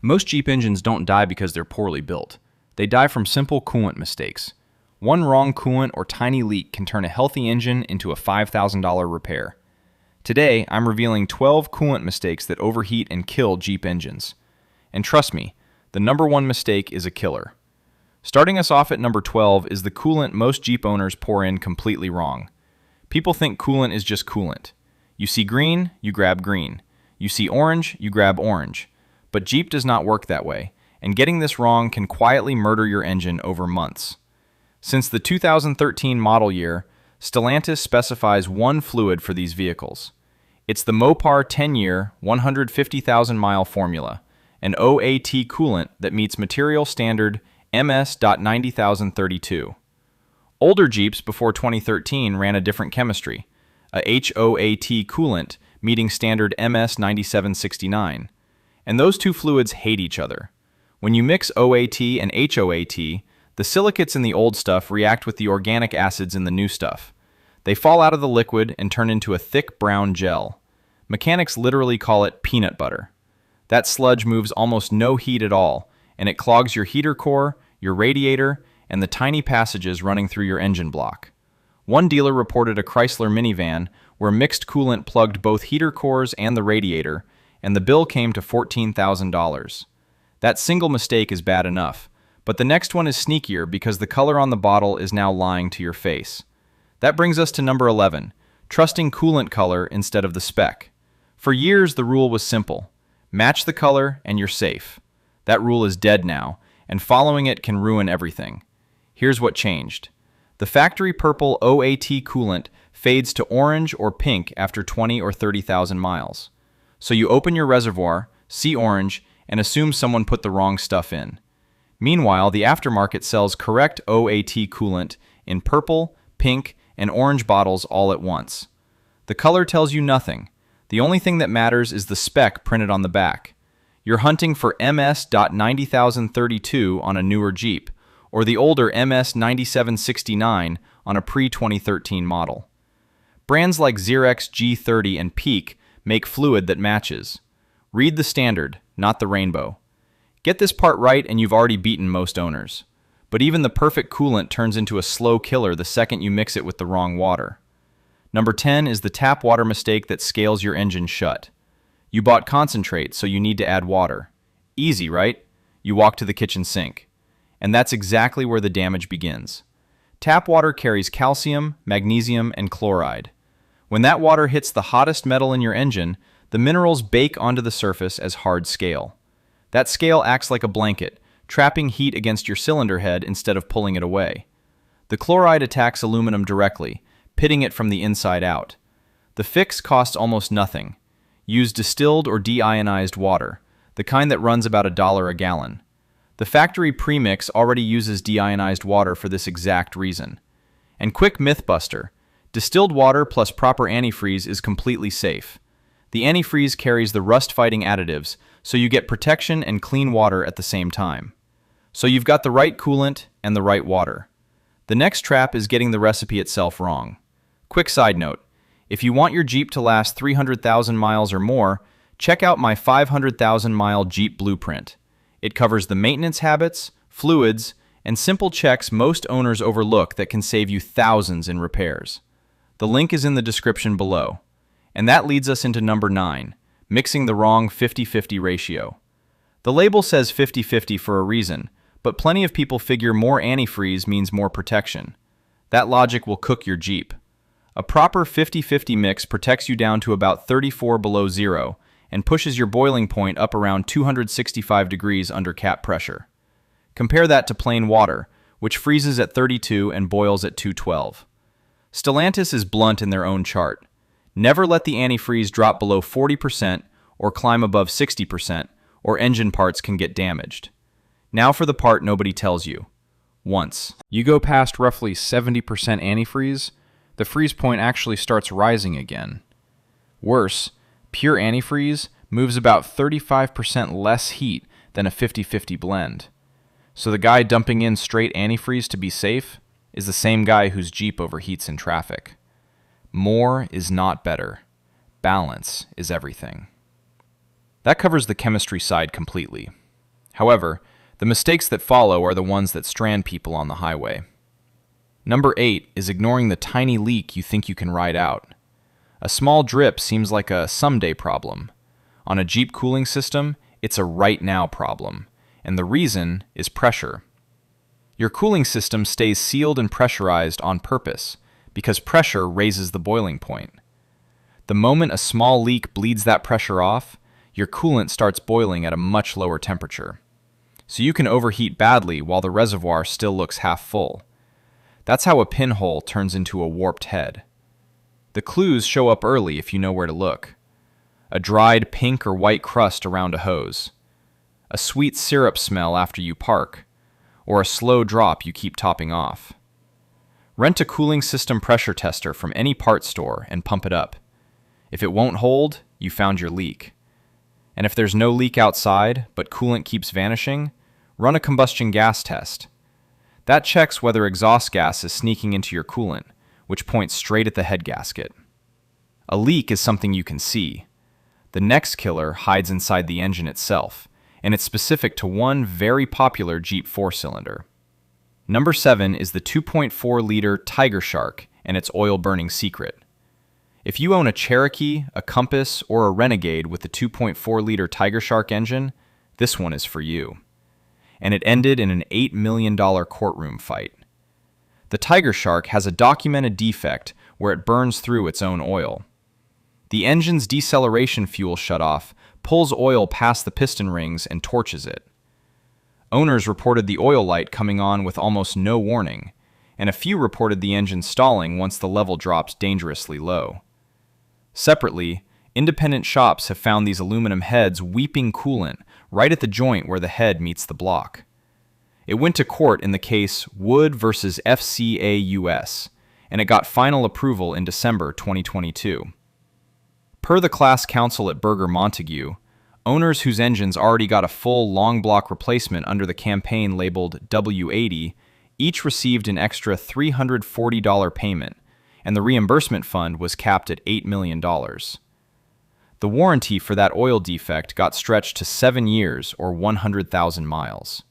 Most Jeep engines don't die because they're poorly built. They die from simple coolant mistakes. One wrong coolant or tiny leak can turn a healthy engine into a $5,000 repair. Today, I'm revealing 12 coolant mistakes that overheat and kill Jeep engines. And trust me, the number one mistake is a killer. Starting us off at number 12 is the coolant most Jeep owners pour in completely wrong. People think coolant is just coolant. You see green, you grab green. You see orange, you grab orange. But Jeep does not work that way, and getting this wrong can quietly murder your engine over months. Since the 2013 model year, Stellantis specifies one fluid for these vehicles. It's the Mopar 10-year, 150,000-mile formula, an OAT coolant that meets material standard MS.90032. Older Jeeps before 2013 ran a different chemistry, a HOAT coolant meeting standard MS9769. And those two fluids hate each other. When you mix OAT and HOAT, the silicates in the old stuff react with the organic acids in the new stuff. They fall out of the liquid and turn into a thick brown gel. Mechanics literally call it peanut butter. That sludge moves almost no heat at all, and it clogs your heater core, your radiator, and the tiny passages running through your engine block. One dealer reported a Chrysler minivan where mixed coolant plugged both heater cores and the radiator, and the bill came to $14,000. That single mistake is bad enough, but the next one is sneakier because the color on the bottle is now lying to your face. That brings us to number 11, trusting coolant color instead of the spec. For years, the rule was simple. Match the color and you're safe. That rule is dead now, and following it can ruin everything. Here's what changed. The factory purple OAT coolant fades to orange or pink after 20 or 30,000 miles. So you open your reservoir, see orange, and assume someone put the wrong stuff in. Meanwhile, the aftermarket sells correct OAT coolant in purple, pink, and orange bottles all at once. The color tells you nothing. The only thing that matters is the spec printed on the back. You're hunting for MS.90032 on a newer Jeep, or the older MS9769 on a pre-2013 model. Brands like Xerox G30 and Peak make fluid that matches. Read the standard, not the rainbow. Get this part right and you've already beaten most owners. But even the perfect coolant turns into a slow killer the second you mix it with the wrong water. Number 10 is the tap water mistake that scales your engine shut. You bought concentrate, so you need to add water. Easy, right? You walk to the kitchen sink. And that's exactly where the damage begins. Tap water carries calcium, magnesium, and chloride. When that water hits the hottest metal in your engine, the minerals bake onto the surface as hard scale. That scale acts like a blanket, trapping heat against your cylinder head instead of pulling it away. The chloride attacks aluminum directly, pitting it from the inside out. The fix costs almost nothing. Use distilled or deionized water, the kind that runs about $1 a gallon. The factory premix already uses deionized water for this exact reason. And quick myth buster, distilled water plus proper antifreeze is completely safe. The antifreeze carries the rust-fighting additives, so you get protection and clean water at the same time. So you've got the right coolant and the right water. The next trap is getting the recipe itself wrong. Quick side note, if you want your Jeep to last 300,000 miles or more, check out my 500,000-mile Jeep blueprint. It covers the maintenance habits, fluids, and simple checks most owners overlook that can save you thousands in repairs. The link is in the description below. And that leads us into number 9, mixing the wrong 50-50 ratio. The label says 50-50 for a reason, but plenty of people figure more antifreeze means more protection. That logic will cook your Jeep. A proper 50-50 mix protects you down to about 34 below zero and pushes your boiling point up around 265 degrees under cap pressure. Compare that to plain water, which freezes at 32 and boils at 212. Stellantis is blunt in their own chart. Never let the antifreeze drop below 40% or climb above 60%, or engine parts can get damaged. Now for the part nobody tells you. Once you go past roughly 70% antifreeze, the freeze point actually starts rising again. Worse, pure antifreeze moves about 35% less heat than a 50-50 blend. So the guy dumping in straight antifreeze to be safe is the same guy whose Jeep overheats in traffic. More is not better. Balance is everything. That covers the chemistry side completely. However, the mistakes that follow are the ones that strand people on the highway. Number 8 is ignoring the tiny leak you think you can ride out. A small drip seems like a someday problem. On a Jeep cooling system, it's a right now problem, and the reason is pressure. Your cooling system stays sealed and pressurized on purpose because pressure raises the boiling point. The moment a small leak bleeds that pressure off, your coolant starts boiling at a much lower temperature. So you can overheat badly while the reservoir still looks half full. That's how a pinhole turns into a warped head. The clues show up early if you know where to look. A dried pink or white crust around a hose, a sweet syrup smell after you park, or a slow drop you keep topping off. Rent a cooling system pressure tester from any parts store and pump it up. If it won't hold, you found your leak. And if there's no leak outside, but coolant keeps vanishing, run a combustion gas test. That checks whether exhaust gas is sneaking into your coolant, which points straight at the head gasket. A leak is something you can see. The next killer hides inside the engine itself, and it's specific to one very popular Jeep 4-cylinder. Number 7 is the 2.4-liter Tigershark and its oil-burning secret. If you own a Cherokee, a Compass, or a Renegade with the 2.4-liter Tigershark engine, this one is for you. And it ended in an $8 million courtroom fight. The Tigershark has a documented defect where it burns through its own oil. The engine's deceleration fuel shutoff pulls oil past the piston rings and torches it. Owners reported the oil light coming on with almost no warning, and a few reported the engine stalling once the level drops dangerously low. Separately, independent shops have found these aluminum heads weeping coolant right at the joint where the head meets the block. It went to court in the case Wood versus FCA US, and it got final approval in December 2022. Per the class counsel at Berger Montague, owners whose engines already got a full long block replacement under the campaign labeled W80 each received an extra $340 payment, and the reimbursement fund was capped at $8 million. The warranty for that oil defect got stretched to 7 years or 100,000 miles.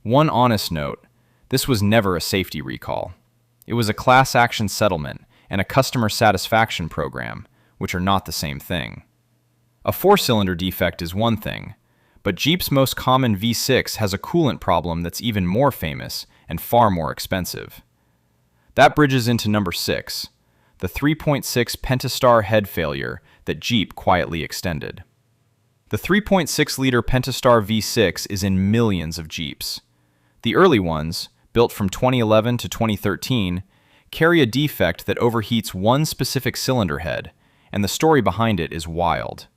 One honest note, this was never a safety recall. It was a class action settlement and a customer satisfaction program, which are not the same thing. A 4-cylinder defect is one thing, but Jeep's most common V6 has a coolant problem that's even more famous and far more expensive. That bridges into number 6, the 3.6 Pentastar head failure that Jeep quietly extended. The 3.6-liter Pentastar V6 is in millions of Jeeps. The early ones, built from 2011 to 2013, carry a defect that overheats one specific cylinder head, and the story behind it is wild.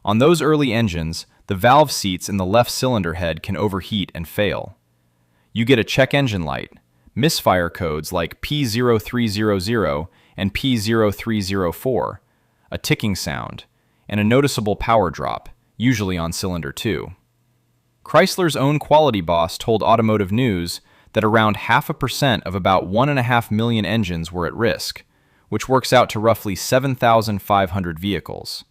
On those early engines, the valve seats in the left cylinder head can overheat and fail. You get a check engine light, misfire codes like P0300 and P0304, a ticking sound, and a noticeable power drop, usually on cylinder 2. Chrysler's own quality boss told Automotive News that around 0.5% of about 1.5 million engines were at risk, which works out to roughly 7,500 vehicles.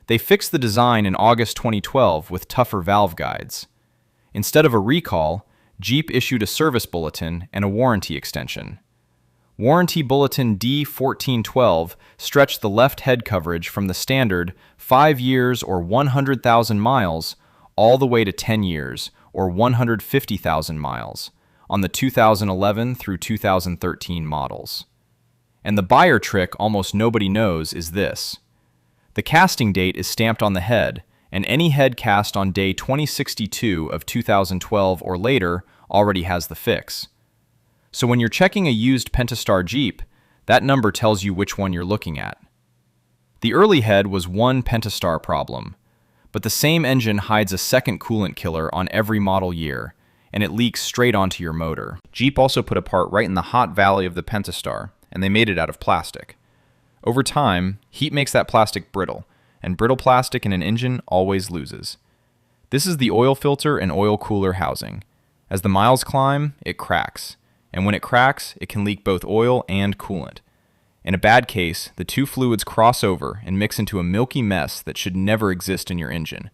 They fixed the design in August 2012 with tougher valve guides. Instead of a recall, Jeep issued a service bulletin and a warranty extension. Warranty Bulletin D1412 stretched the left head coverage from the standard 5 years or 100,000 miles all the way to 10 years or 150,000 miles on the 2011 through 2013 models. And the buyer trick almost nobody knows is this. The casting date is stamped on the head, and any head cast on day 2062 of 2012 or later already has the fix. So when you're checking a used Pentastar Jeep, that number tells you which one you're looking at. The early head was one Pentastar problem, but the same engine hides a second coolant killer on every model year, and it leaks straight onto your motor. Jeep also put a part right in the hot valley of the Pentastar, and they made it out of plastic. Over time, heat makes that plastic brittle, and brittle plastic in an engine always loses. This is the oil filter and oil cooler housing. As the miles climb, it cracks, and when it cracks, it can leak both oil and coolant. In a bad case, the two fluids cross over and mix into a milky mess that should never exist in your engine.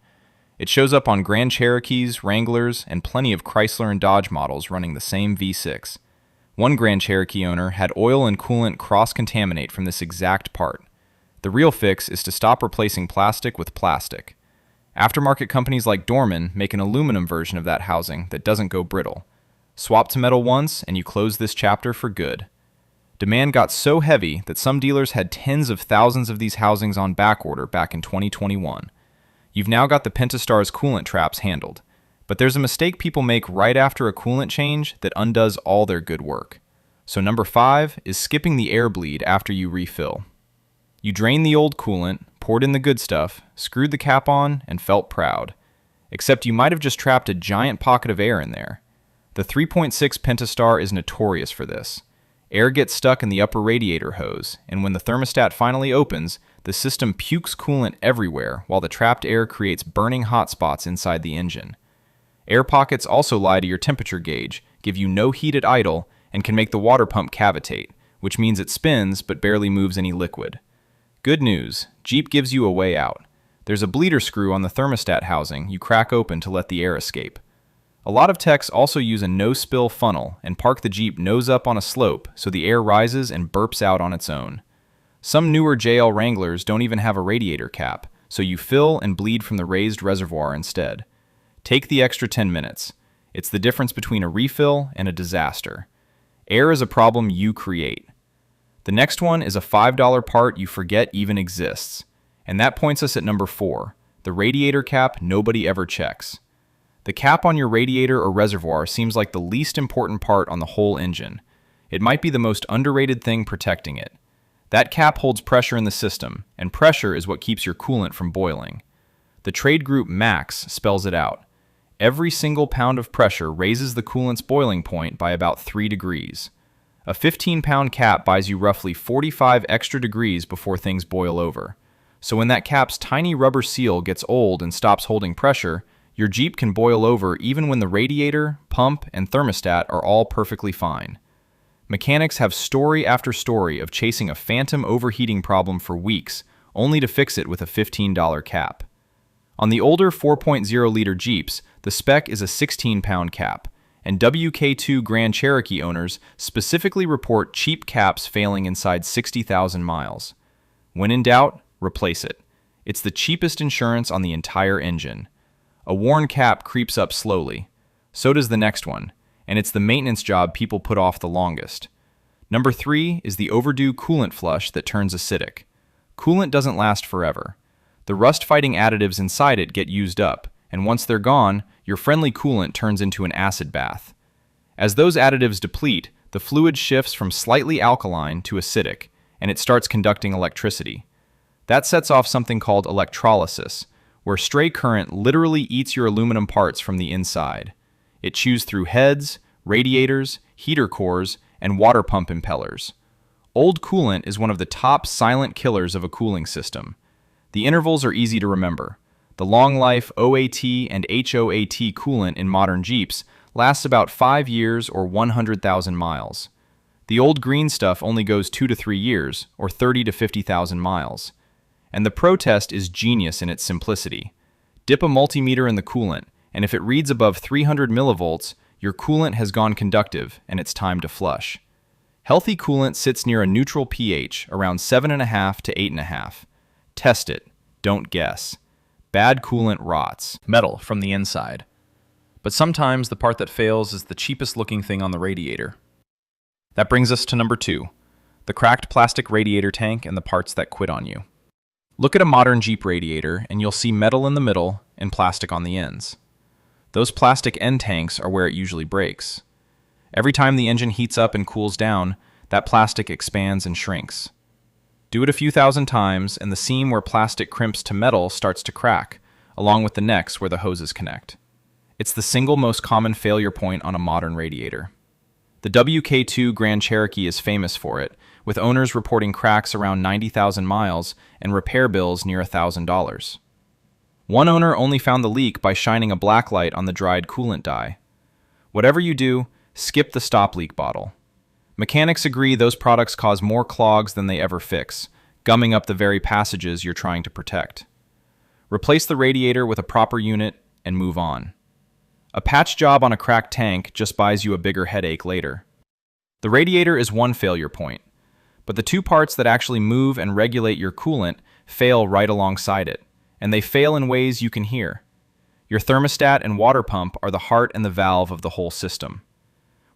It shows up on Grand Cherokees, Wranglers, and plenty of Chrysler and Dodge models running the same V6. One Grand Cherokee owner had oil and coolant cross-contaminate from this exact part. The real fix is to stop replacing plastic with plastic. Aftermarket companies like Dorman make an aluminum version of that housing that doesn't go brittle. Swap to metal once, and you close this chapter for good. Demand got so heavy that some dealers had tens of thousands of these housings on backorder back in 2021. You've now got the Pentastar's coolant traps handled. But there's a mistake people make right after a coolant change that undoes all their good work. So number 5 is skipping the air bleed after you refill. You drained the old coolant, poured in the good stuff, screwed the cap on, and felt proud. Except you might have just trapped a giant pocket of air in there. The 3.6 Pentastar is notorious for this. Air gets stuck in the upper radiator hose, and when the thermostat finally opens, the system pukes coolant everywhere while the trapped air creates burning hot spots inside the engine. Air pockets also lie to your temperature gauge, give you no heat at idle, and can make the water pump cavitate, which means it spins but barely moves any liquid. Good news, Jeep gives you a way out. There's a bleeder screw on the thermostat housing you crack open to let the air escape. A lot of techs also use a no-spill funnel and park the Jeep nose up on a slope so the air rises and burps out on its own. Some newer JL Wranglers don't even have a radiator cap, so you fill and bleed from the raised reservoir instead. Take the extra 10 minutes. It's the difference between a refill and a disaster. Air is a problem you create. The next one is a $5 part you forget even exists. And that points us at number 4, the radiator cap nobody ever checks. The cap on your radiator or reservoir seems like the least important part on the whole engine. It might be the most underrated thing protecting it. That cap holds pressure in the system, and pressure is what keeps your coolant from boiling. The trade group MAX spells it out. Every single pound of pressure raises the coolant's boiling point by about 3 degrees. A 15-pound cap buys you roughly 45 extra degrees before things boil over. So when that cap's tiny rubber seal gets old and stops holding pressure, your Jeep can boil over even when the radiator, pump, and thermostat are all perfectly fine. Mechanics have story after story of chasing a phantom overheating problem for weeks, only to fix it with a $15 cap. On the older 4.0-liter Jeeps, the spec is a 16-pound cap, and WK2 Grand Cherokee owners specifically report cheap caps failing inside 60,000 miles. When in doubt, replace it. It's the cheapest insurance on the entire engine. A worn cap creeps up slowly. So does the next one, and it's the maintenance job people put off the longest. Number 3 is the overdue coolant flush that turns acidic. Coolant doesn't last forever. The rust-fighting additives inside it get used up, and once they're gone, your friendly coolant turns into an acid bath. As those additives deplete, the fluid shifts from slightly alkaline to acidic, and it starts conducting electricity. That sets off something called electrolysis, where stray current literally eats your aluminum parts from the inside. It chews through heads, radiators, heater cores, and water pump impellers. Old coolant is one of the top silent killers of a cooling system. The intervals are easy to remember. The long-life OAT and HOAT coolant in modern Jeeps lasts about 5 years or 100,000 miles. The old green stuff only goes 2 to 3 years, or 30 to 50,000 miles. And the protest is genius in its simplicity. Dip a multimeter in the coolant, and if it reads above 300 millivolts, your coolant has gone conductive and it's time to flush. Healthy coolant sits near a neutral pH, around 7.5 to 8.5. Test it. Don't guess. Bad coolant rots metal from the inside. But sometimes the part that fails is the cheapest looking thing on the radiator. That brings us to number 2, the cracked plastic radiator tank and the parts that quit on you. Look at a modern Jeep radiator and you'll see metal in the middle and plastic on the ends. Those plastic end tanks are where it usually breaks. Every time the engine heats up and cools down, that plastic expands and shrinks. Do it a few thousand times and the seam where plastic crimps to metal starts to crack, along with the necks where the hoses connect. It's the single most common failure point on a modern radiator. The WK2 Grand Cherokee is famous for it, with owners reporting cracks around 90,000 miles and repair bills near $1,000. One owner only found the leak by shining a black light on the dried coolant dye. Whatever you do, skip the stop leak bottle. Mechanics agree those products cause more clogs than they ever fix, gumming up the very passages you're trying to protect. Replace the radiator with a proper unit and move on. A patch job on a cracked tank just buys you a bigger headache later. The radiator is one failure point, but the two parts that actually move and regulate your coolant fail right alongside it, and they fail in ways you can hear. Your thermostat and water pump are the heart and the valve of the whole system.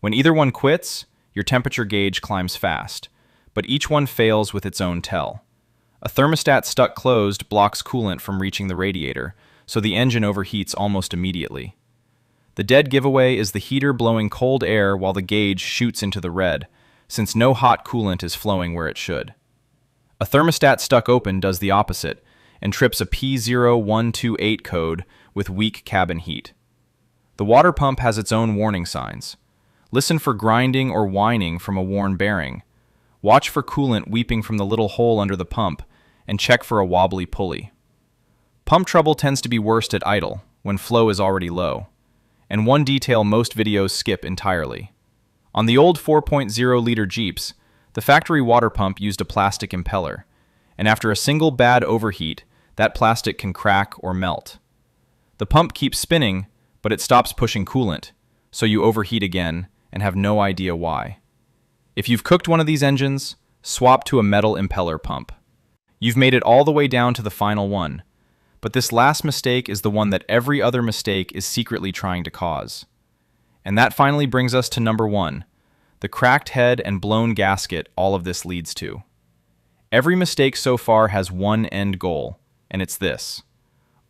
When either one quits, your temperature gauge climbs fast, but each one fails with its own tell. A thermostat stuck closed blocks coolant from reaching the radiator, so the engine overheats almost immediately. The dead giveaway is the heater blowing cold air while the gauge shoots into the red, since no hot coolant is flowing where it should. A thermostat stuck open does the opposite and trips a P0128 code with weak cabin heat. The water pump has its own warning signs. Listen for grinding or whining from a worn bearing. Watch for coolant weeping from the little hole under the pump, and check for a wobbly pulley. Pump trouble tends to be worst at idle, when flow is already low. And one detail most videos skip entirely. On the old 4.0-liter Jeeps, the factory water pump used a plastic impeller, and after a single bad overheat, that plastic can crack or melt. The pump keeps spinning, but it stops pushing coolant, so you overheat again and have no idea why. If you've cooked one of these engines, swap to a metal impeller pump. You've made it all the way down to the final one, but this last mistake is the one that every other mistake is secretly trying to cause. And that finally brings us to number 1, the cracked head and blown gasket all of this leads to. Every mistake so far has one end goal, and it's this.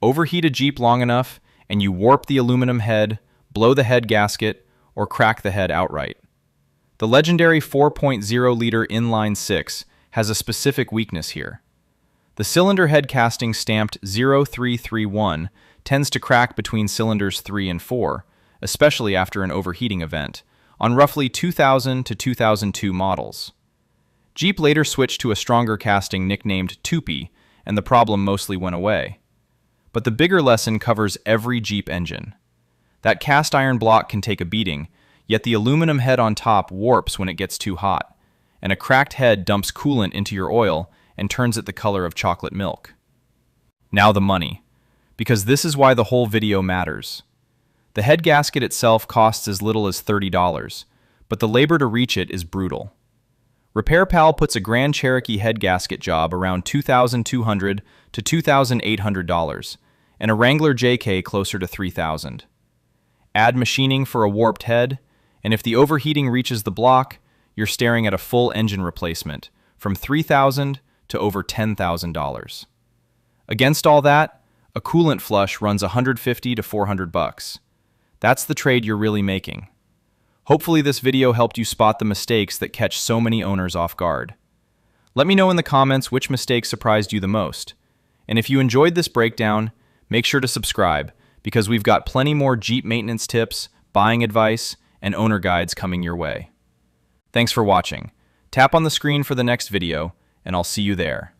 Overheat a Jeep long enough, and you warp the aluminum head, blow the head gasket, or crack the head outright. The legendary 4.0-liter inline 6 has a specific weakness here. The cylinder head casting stamped 0331 tends to crack between cylinders 3 and 4, especially after an overheating event, on roughly 2000 to 2002 models. Jeep later switched to a stronger casting nicknamed Tupi, and the problem mostly went away. But the bigger lesson covers every Jeep engine. That cast iron block can take a beating, yet the aluminum head on top warps when it gets too hot, and a cracked head dumps coolant into your oil and turns it the color of chocolate milk. Now the money, because this is why the whole video matters. The head gasket itself costs as little as $30, but the labor to reach it is brutal. RepairPal puts a Grand Cherokee head gasket job around $2,200 to $2,800, and a Wrangler JK closer to $3,000. Add machining for a warped head, and if the overheating reaches the block, you're staring at a full engine replacement, from $3,000 to over $10,000. Against all that, a coolant flush runs $150 to $400. That's the trade you're really making. Hopefully this video helped you spot the mistakes that catch so many owners off guard. Let me know in the comments which mistake surprised you the most. And if you enjoyed this breakdown, make sure to subscribe, because we've got plenty more Jeep maintenance tips, buying advice, and owner guides coming your way. Thanks for watching. Tap on the screen for the next video, and I'll see you there.